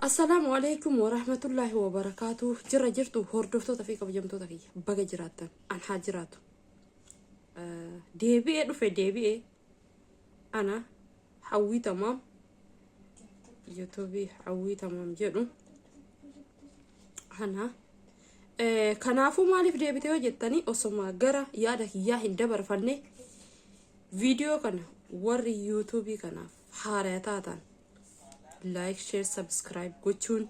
السلام عليكم ورحمة الله وبركاته. جرتو هردفتو تفيك بجمتو تفيك بقى جراتا عن حاجراتو ديبي دفع ديبي أنا حوي تمام يوتيوبي حوي تمام جدو أنا كنافو مالي في ديبي تيو جتاني أسمع جرا يادك يا هندبر فني فيديو كنا وري يوتيوبي كناف حارتاتان لايك شير سبسكرايب gochuun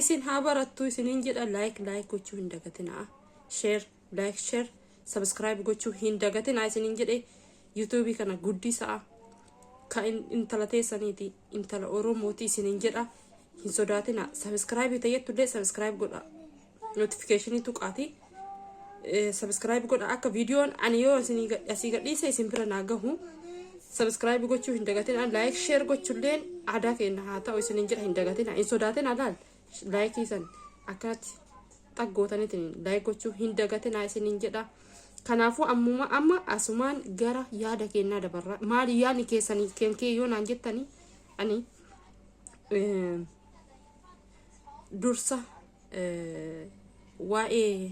isin haa barattu isinin jedha like gochuu hin dagatina share like share subscribe gochuu hin dagatina isinin jedhe youtube kana guddisa ka intala teessaniiti intala oromooti isinin jedha hin sodaatina subscribe tayyatullee subscribe godha notification tuqaati subscribe godha akka videoon ani yoo isini asii gadhiise isin bira naagahu subscribe gochuu hin dagatina like share gochuulleen aadaa keenya haa ta'u isinin jedha hin dagatina in sodaatina laal like isan akkatti xaggootaneetiin like gochuu hin dagatina isinin jedha kanaafu amma asumaan gara yaada keenyaa dabarra maali yaani keessanii keenkee yoo naan jettani ani dursa waa'ee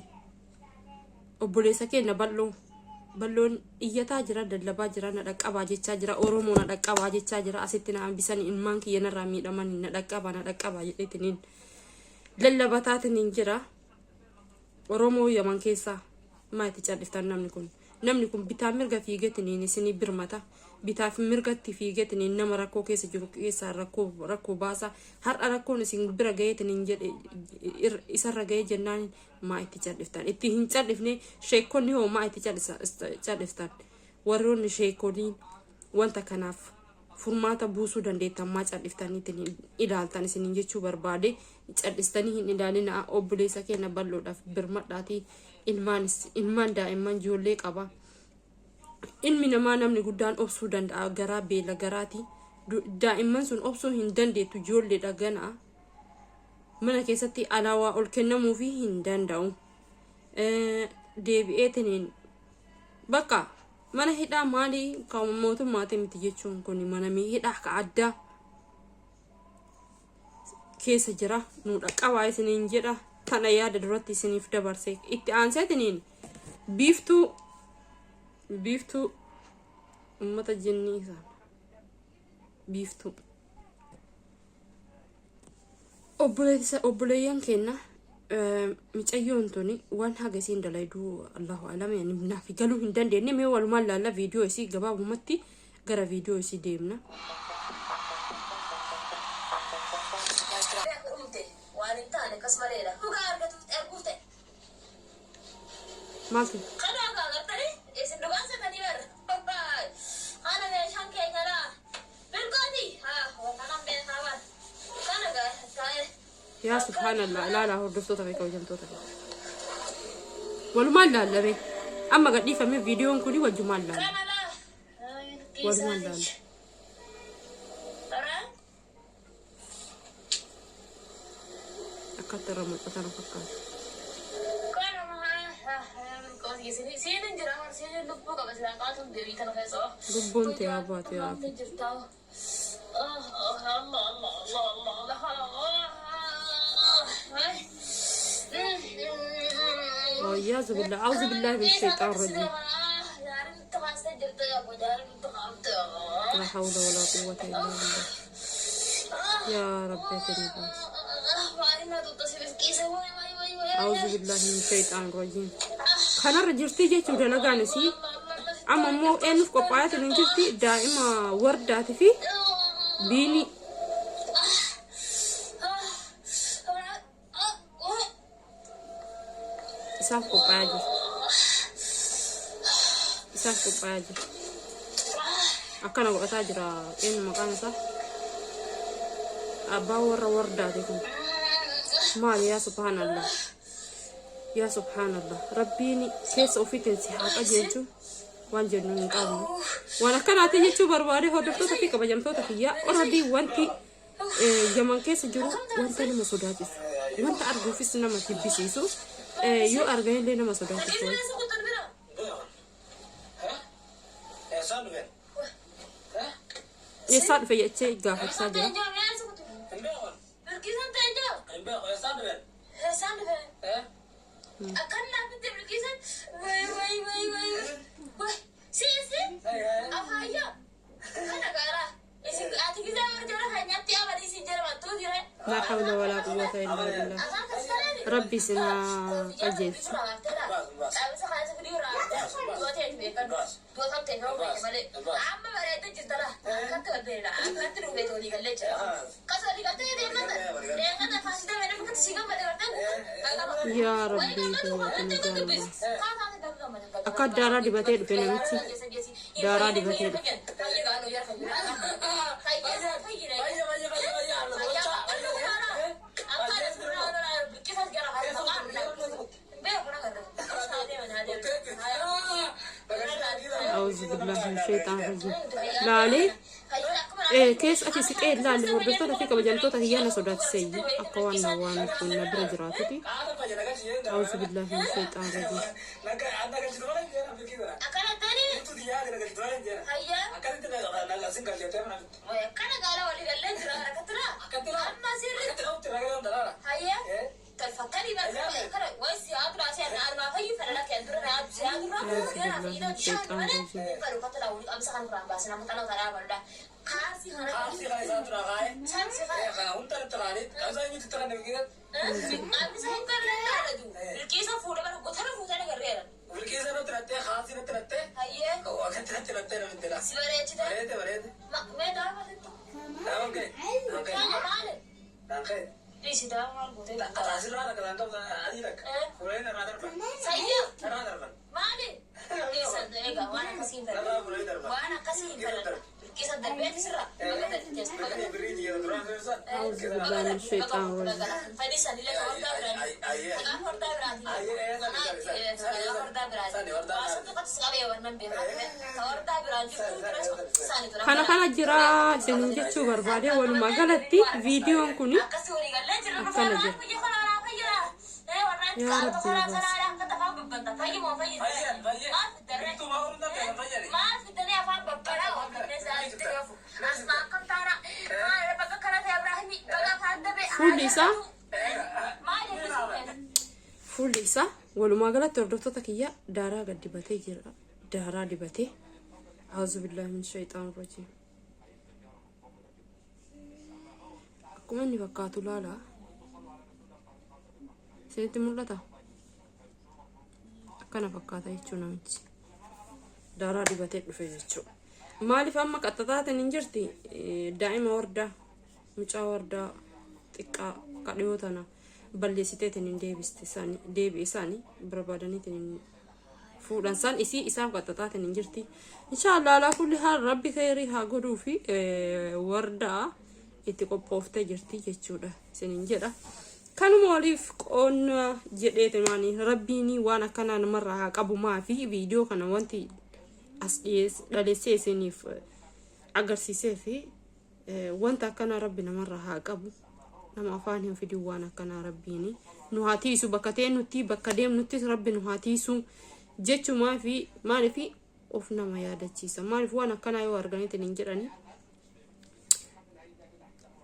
obboleessa keenya balloon iyyataa jira dallabaa jira na dhaqqabaa jechaa jira oromoo na dhaqqabaa jechaa jira asitti na hambisan ilmaan kiyya narraa miidhaman na dhaqqabaa jedheetiniin lallabataatiin jira oromoo yaman keessaa maati cadhiftan namni kun bitaa mirga fiigetiniin isinii birmata bitaa mirgatti fiigetiniin nama rakkoo keessa jiru keessaa rakkoo baasa har'a rakkoon isin bira gaheetiniin jedhe isarra gahee jennaan maa itti cadhiftan itti hin cadhifne sheekonni hoo maa itti cadhiftan warroonni sheekoliin wanta kanaaf furmaata buusuu dandeettan maa cadhiftaniitiin ilaaltan isinin jechuu barbaade cadhistanii hin ilaalina obboleessa keenya balloodhaaf birmadhaatii ilmaan daa'imman ijoollee qaba ilmi namaa namni guddaan obsuu danda'a garaa beela garaati daa'imman sun obsuu hin dandeettu ijoollee dhagana mana keessatti alaawaa ol kennamuu fi hin danda'u deebi'eetiniin bakka mana hidhaa maali kan mootummaatii miti jechuun kun mana hidhaa ka addaa keessa jira nu dhaqqabaa isiniin jedha kana yaada duratti isiniif dabarse itti aanseetiniin biiftuu ummata jinnii isaan biiftuu obboleeyyan keenya micayyoon tuni waan hagasiin dalayduu allahu alama yani naafi galuu hin dandeenye mee walumaan laalla viidiyoo isii gabaabumatti gara viidiyoo isii deemna maaltu يا سبحان الله لا هردفتو تفيك وجمتو تفيك والمان لا لبي أما قد يفهم من فيديو كوني والجمال لا والمان لا أكتر رمض أتانا فكار لبون تيابات يا والعياذ بالله أعوذ بالله من الشيطان الرجيم لا حول ولا قوة إلا بالله يا رب تنباس أعوذ بالله من الشيطان الرجيم خنا رجعتي جيت ولا جانسي أما مو إنف قبائل نجتي دائما وردات في بيني isaaf qophaa'aa jira akkana godhataa jira eenyu maqaan isaa abbaa warra wardaati kun maali yaa subhaanallah rabbiin keessa ofiitiin si haa qajeelchu waan jennu hin qabu waan akkanaati jechuu barbaade hordoftoota fi kabajamtoota kiyyaa oradii wanti yaman keessa jiru wanta nama sodaachisu wanta arguufis nama jibbisiisu yo argay le na masodaati ko ye sad fe yeche gaafachaa jira بالكيسان تانجو امبارح سان بير أكلنا بنت بالكيسان وي سيسي أفايا أنا قارا إيش أتيجي زمان مرجورة هنياتي أبدي سيجرا ما تودي لا حول ولا قوة إلا بالله ربي سنا قجيل يا ربي أكاد دارا دبتين في نمتي دارا دبتين أعوذ بالله من الشيطان الرجيم لا لي كيس أتي سكيد لا اللي وردتها فيك بجلتها هي أنا صدات سيء أقوى النوان كنا برجراتي أعوذ بالله من الشيطان الرجيم تفكري بس ويسي أدرى عشان أنا ما في فلك أدرى أنا بسيا أنا في إيده شيء ما ده فلو كتلا أقول أمس كان برام بس أنا متلا ترى بردا كاسي خاص أدرى غاي شمس خاص أنت ترى كذا يجي ترى نبيك أمس هم كرنا لدو الكيس فولا بنا كثر فولا نكرر الكيس أنا ترى خاص أنا ترى هيه أو أكثر ترى من تلا سبرة كذا بريد ما ده ما ده أوكي أوكي ليش ده ما بقول لك أتاسي لا لك أنت أدي لك فلان رادر بن سيء رادر بن ما عليه ليش ده وانا كسين بن وانا كسين بن كيس الدربية تسرع ما بريد يا دران فرصة أعوذ بالله من الشيطان الرجيم فدي سني لك أنا وردا kana jira isin jechuu barbaade walumaa galatti viidiyoon kun akkana jira yaa rabbi fuulli isaa walumaa galatti hordoftoota kiyya daaraa gad dibatee jira daaraa dibatee أعوذ بالله من الشيطان الرجيم أكو مني فكاتو لا سيدي ملتا أكنا فكاتا يجو نمتي دارا دبتي دفي يجو مالي فأما قطتات ننجرتي دائما وردا مجا وردا تقا قديوتنا بلي سيتين ديبي إساني برباداني تنين فودان سان إسي إسام قطتات ننجرتي إن شاء الله على كل حال ربي خيري هاقولوا في وردا يتقبوف تجرتي جتشودا سننجرة كانوا موليف قون جديت ماني ربيني وانا كان مرة هاقبو ما في فيديو كان وانتي أسئيس لاليسي سنيف أقرسي في وانتا كان ربنا مرة هاقبو نما فانهم في ديوانا كان ربيني نهاتيسو بكتين نتي بكديم نتي ربي نهاتيسو جتشو ما في ofna ma yada chisa maaliif waan akkana yoo arganitin hin jedhani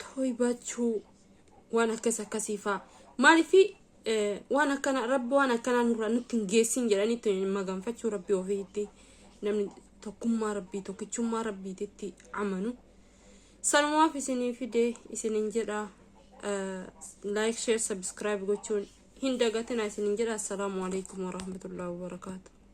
toy bachu waan akkasiifa maaliif waan akkana rabbi waan akkana nurra nutti hin geessin jedhani tin maganfachuu rabbi ofiitti namni tokkummaa rabbii tokkichummaa rabbiitti amanu sanumaaf isinii fide isinin jedha like share subscribe gochuun hin dagatina isinin jedha assalamu alaykum wa rahmatullahi wa barakatuh